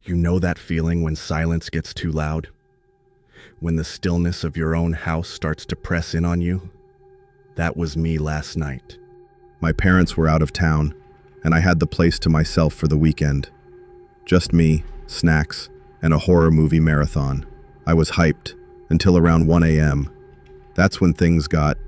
You know that feeling when silence gets too loud? When the stillness of your own house starts to press in on you? That was me last night. My parents were out of town, and I had the place to myself for the weekend. Just me, snacks, and a horror movie marathon. I was hyped until around 1 a.m. That's when things got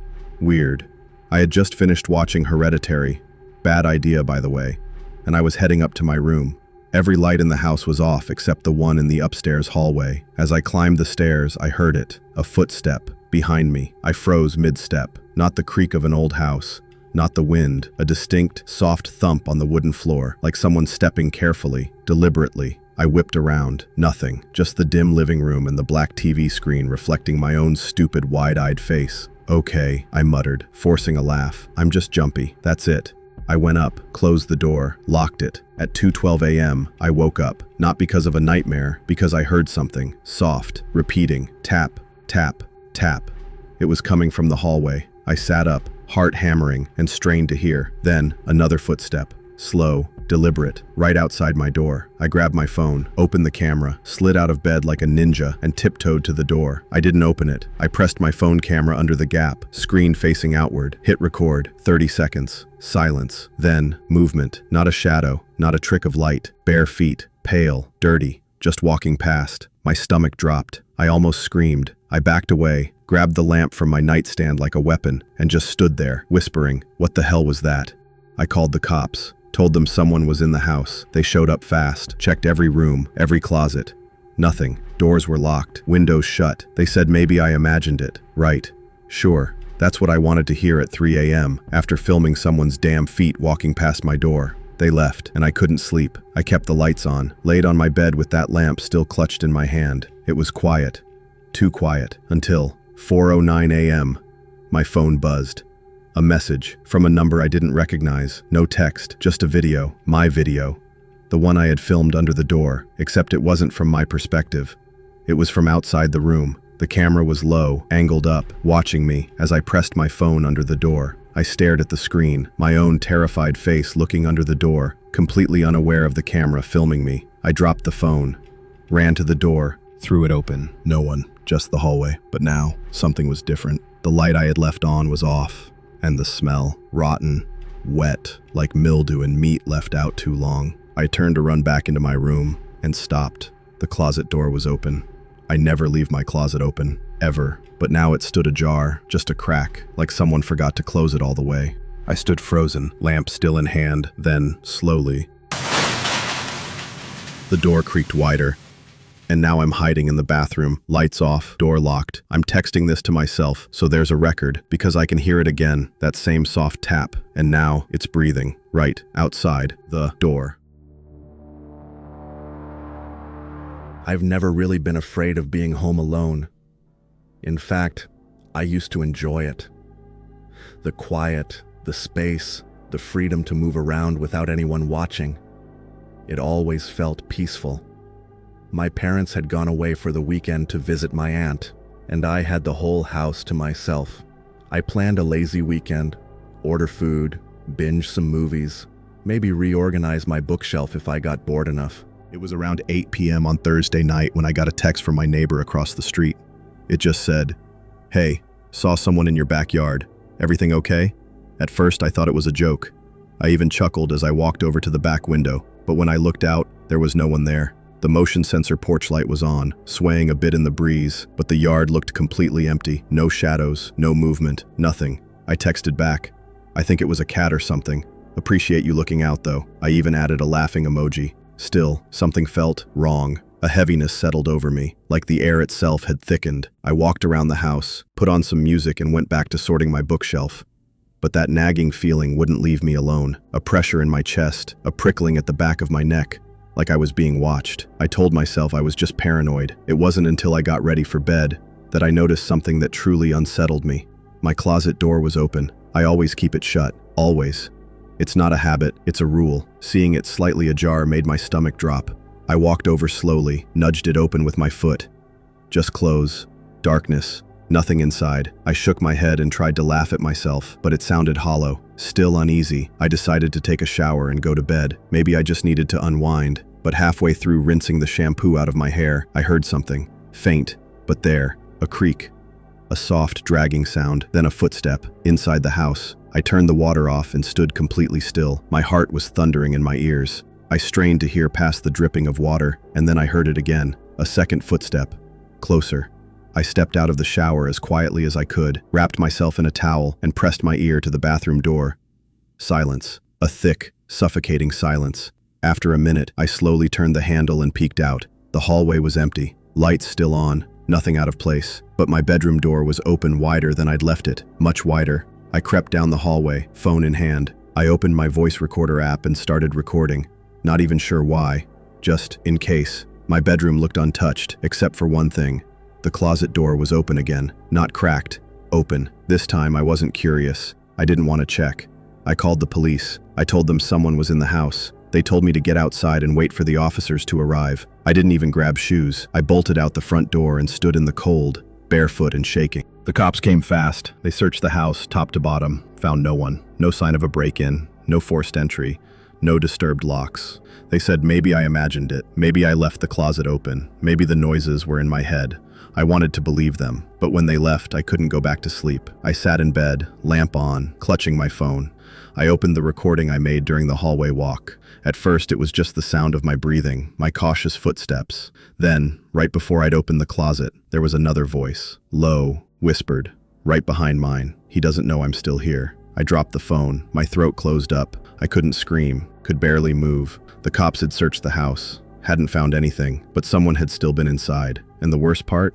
weird. I had just finished watching Hereditary, bad idea by the way, and I was heading up to my room. Every light in the house was off except the one in the upstairs hallway. As I climbed the stairs, I heard it, a footstep, behind me. I froze mid-step, not the creak of an old house, not the wind, a distinct, soft thump on the wooden floor, like someone stepping carefully, deliberately. I whipped around, nothing, just the dim living room and the black TV screen reflecting my own stupid, wide-eyed face. Okay, I muttered, forcing a laugh. I'm just jumpy, that's it. I went up, closed the door, locked it. At 2:12 a.m., I woke up, not because of a nightmare, because I heard something, soft, repeating, tap, tap, tap. It was coming from the hallway. I sat up, heart hammering, and strained to hear. Then, another footstep, slow, deliberate, right outside my door. I grabbed my phone, opened the camera, slid out of bed like a ninja, and tiptoed to the door. I didn't open it. I pressed my phone camera under the gap, screen facing outward, hit record, 30 seconds, silence, then movement, not a shadow, not a trick of light, bare feet, pale, dirty, just walking past. My stomach dropped. I almost screamed. I backed away, grabbed the lamp from my nightstand like a weapon, and just stood there, whispering, "What the hell was that?" I called the cops. Told them someone was in the house. They showed up fast, checked every room, every closet. Nothing. Doors were locked, windows shut. They said maybe I imagined it. Right. Sure. That's what I wanted to hear at 3 a.m. after filming someone's damn feet walking past my door. They left, and I couldn't sleep. I kept the lights on, laid on my bed with that lamp still clutched in my hand. It was quiet. Too quiet. Until 4:09 a.m. My phone buzzed. A message from a number I didn't recognize. No text, just a video. My video. The one I had filmed under the door, except it wasn't from my perspective. It was from outside the room. The camera was low, angled up, watching me as I pressed my phone under the door. I stared at the screen, my own terrified face looking under the door, completely unaware of the camera filming me. I dropped the phone, ran to the door, threw it open. No one, just the hallway. But now, something was different. The light I had left on was off. And the smell, rotten, wet, like mildew and meat left out too long. I turned to run back into my room and stopped. The closet door was open. I never leave my closet open, ever. But now it stood ajar, just a crack, like someone forgot to close it all the way. I stood frozen, lamp still in hand, then, slowly, the door creaked wider. And now I'm hiding in the bathroom, lights off, door locked. I'm texting this to myself, so there's a record, because I can hear it again, that same soft tap, and now it's breathing, right outside the door. I've never really been afraid of being home alone. In fact, I used to enjoy it. The quiet, the space, the freedom to move around without anyone watching. It always felt peaceful. My parents had gone away for the weekend to visit my aunt, and I had the whole house to myself. I planned a lazy weekend, order food, binge some movies, maybe reorganize my bookshelf if I got bored enough. It was around 8 p.m. on Thursday night when I got a text from my neighbor across the street. It just said, "Hey, saw someone in your backyard. Everything okay?" At first I thought it was a joke. I even chuckled as I walked over to the back window, but when I looked out, there was no one there. The motion sensor porch light was on, swaying a bit in the breeze, but the yard looked completely empty. No shadows, no movement, nothing. I texted back, "I think it was a cat or something. Appreciate you looking out though." I even added a laughing emoji. Still, something felt wrong. A heaviness settled over me, like the air itself had thickened. I walked around the house, put on some music and went back to sorting my bookshelf. But that nagging feeling wouldn't leave me alone. A pressure in my chest, a prickling at the back of my neck. Like I was being watched. I told myself I was just paranoid. It wasn't until I got ready for bed that I noticed something that truly unsettled me. My closet door was open. I always keep it shut. Always. It's not a habit, it's a rule. Seeing it slightly ajar made my stomach drop. I walked over slowly, nudged it open with my foot. Just close. Darkness. Nothing inside. I shook my head and tried to laugh at myself, but it sounded hollow. Still uneasy, I decided to take a shower and go to bed. Maybe I just needed to unwind. but halfway through rinsing the shampoo out of my hair, I heard something, faint, but there, a creak, a soft dragging sound, then a footstep, inside the house. I turned the water off and stood completely still. My heart was thundering in my ears. I strained to hear past the dripping of water, and then I heard it again, a second footstep, closer. I stepped out of the shower as quietly as I could, wrapped myself in a towel, and pressed my ear to the bathroom door. Silence, a thick, suffocating silence. After a minute, I slowly turned the handle and peeked out. The hallway was empty, lights still on, nothing out of place. But my bedroom door was open wider than I'd left it, much wider. I crept down the hallway, phone in hand. I opened my voice recorder app and started recording. Not even sure why, just in case. My bedroom looked untouched, except for one thing. The closet door was open again, not cracked, open. This time I wasn't curious. I didn't want to check. I called the police. I told them someone was in the house. They told me to get outside and wait for the officers to arrive. I didn't even grab shoes. I bolted out the front door and stood in the cold, barefoot and shaking. The cops came fast. They searched the house, top to bottom, found no one. No sign of a break-in, no forced entry, no disturbed locks. They said maybe I imagined it. Maybe I left the closet open. Maybe the noises were in my head. I wanted to believe them, but when they left, I couldn't go back to sleep. I sat in bed, lamp on, clutching my phone. I opened the recording I made during the hallway walk. At first, it was just the sound of my breathing, my cautious footsteps. Then, right before I'd opened the closet, there was another voice, low, whispered, right behind mine. He doesn't know I'm still here. I dropped the phone, my throat closed up. I couldn't scream, could barely move. The cops had searched the house, hadn't found anything, but someone had still been inside. And the worst part?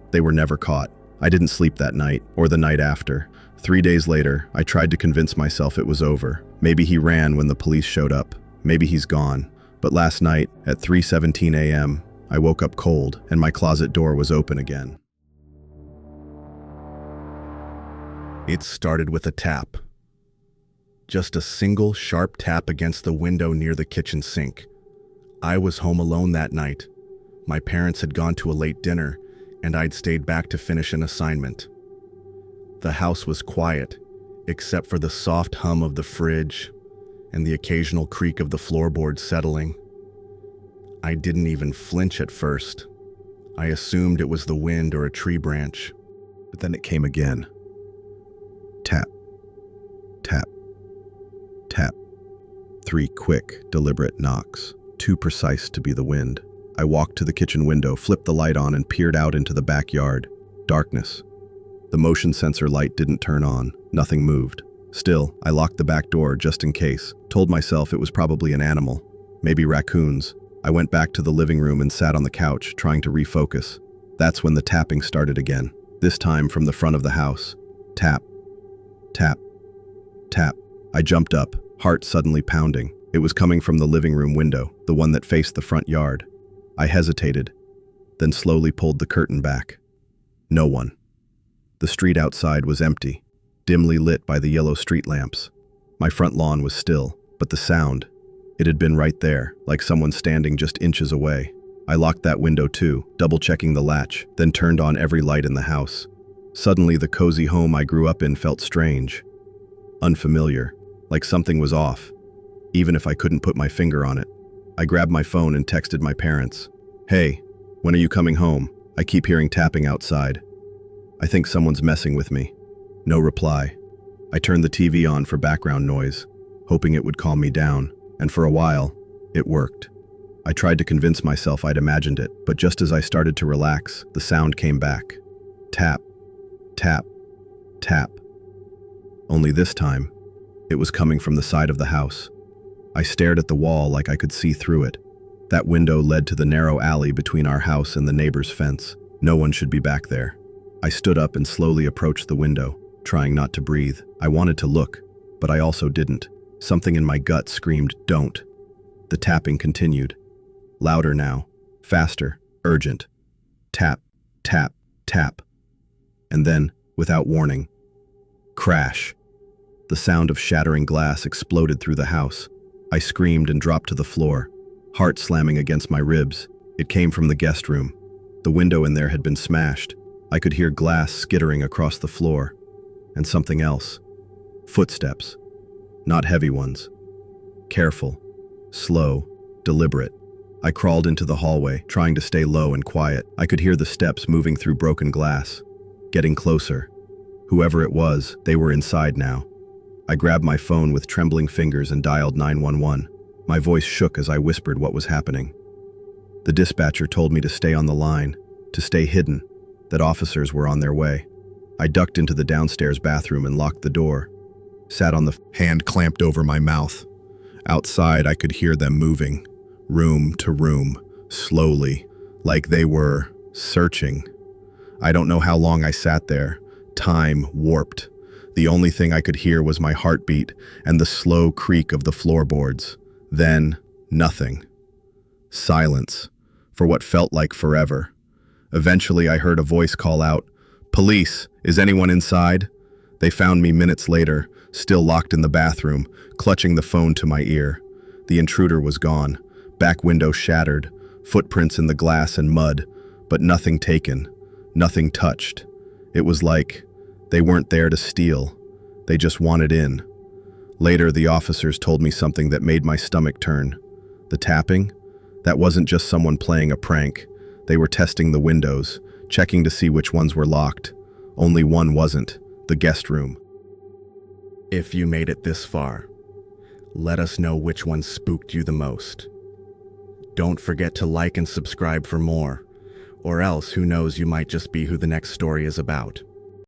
They were never caught. I didn't sleep that night, or the night after. 3 days later, I tried to convince myself it was over. Maybe he ran when the police showed up. Maybe he's gone. But last night, at 3:17 a.m., I woke up cold, and my closet door was open again. It started with a tap. Just a single sharp tap against the window near the kitchen sink. I was home alone that night. My parents had gone to a late dinner, and I'd stayed back to finish an assignment. The house was quiet, except for the soft hum of the fridge and the occasional creak of the floorboards settling. I didn't even flinch at first. I assumed it was the wind or a tree branch. But then it came again. Tap, tap, tap. 3 quick, deliberate knocks, too precise to be the wind. I walked to the kitchen window, flipped the light on, and peered out into the backyard. Darkness. The motion sensor light didn't turn on. Nothing moved. Still, I locked the back door just in case. Told myself it was probably an animal. Maybe raccoons. I went back to the living room and sat on the couch, trying to refocus. That's when the tapping started again. This time from the front of the house. Tap. Tap. Tap. I jumped up, heart suddenly pounding. It was coming from the living room window, the one that faced the front yard. I hesitated, then slowly pulled the curtain back. No one. The street outside was empty, dimly lit by the yellow street lamps. My front lawn was still, but the sound, it had been right there, like someone standing just inches away. I locked that window too, double-checking the latch, then turned on every light in the house. Suddenly, the cozy home I grew up in felt strange, unfamiliar, like something was off, even if I couldn't put my finger on it. I grabbed my phone and texted my parents. "Hey, when are you coming home? I keep hearing tapping outside. I think someone's messing with me." No reply. I turned the TV on for background noise, hoping it would calm me down, and for a while, it worked. I tried to convince myself I'd imagined it, but just as I started to relax, the sound came back. Tap, tap, tap. Only this time, it was coming from the side of the house. I stared at the wall like I could see through it. That window led to the narrow alley between our house and the neighbor's fence. No one should be back there. I stood up and slowly approached the window, trying not to breathe. I wanted to look, but I also didn't. Something in my gut screamed, "Don't." The tapping continued. Louder now, faster, urgent. Tap, tap, tap. And then, without warning, crash. The sound of shattering glass exploded through the house. I screamed and dropped to the floor, heart slamming against my ribs. It came from the guest room. The window in there had been smashed. I could hear glass skittering across the floor. And something else. Footsteps. Not heavy ones. Careful, slow, deliberate. I crawled into the hallway, trying to stay low and quiet. I could hear the steps moving through broken glass, getting closer. Whoever it was, they were inside now. I grabbed my phone with trembling fingers and dialed 911. My voice shook as I whispered what was happening. The dispatcher told me to stay on the line, to stay hidden, that officers were on their way. I ducked into the downstairs bathroom and locked the door. Sat on the hand clamped over my mouth. Outside, I could hear them moving, room to room, slowly, like they were searching. I don't know how long I sat there. Time warped. The only thing I could hear was my heartbeat and the slow creak of the floorboards. Then, nothing. Silence, for what felt like forever. Eventually, I heard a voice call out, "Police, is anyone inside?" They found me minutes later, still locked in the bathroom, clutching the phone to my ear. The intruder was gone, back window shattered, footprints in the glass and mud, but nothing taken, nothing touched. It was like they weren't there to steal. They just wanted in. Later, the officers told me something that made my stomach turn. The tapping? That wasn't just someone playing a prank. They were testing the windows, checking to see which ones were locked. Only one wasn't, the guest room. If you made it this far, let us know which one spooked you the most. Don't forget to like and subscribe for more, or else who knows, you might just be who the next story is about.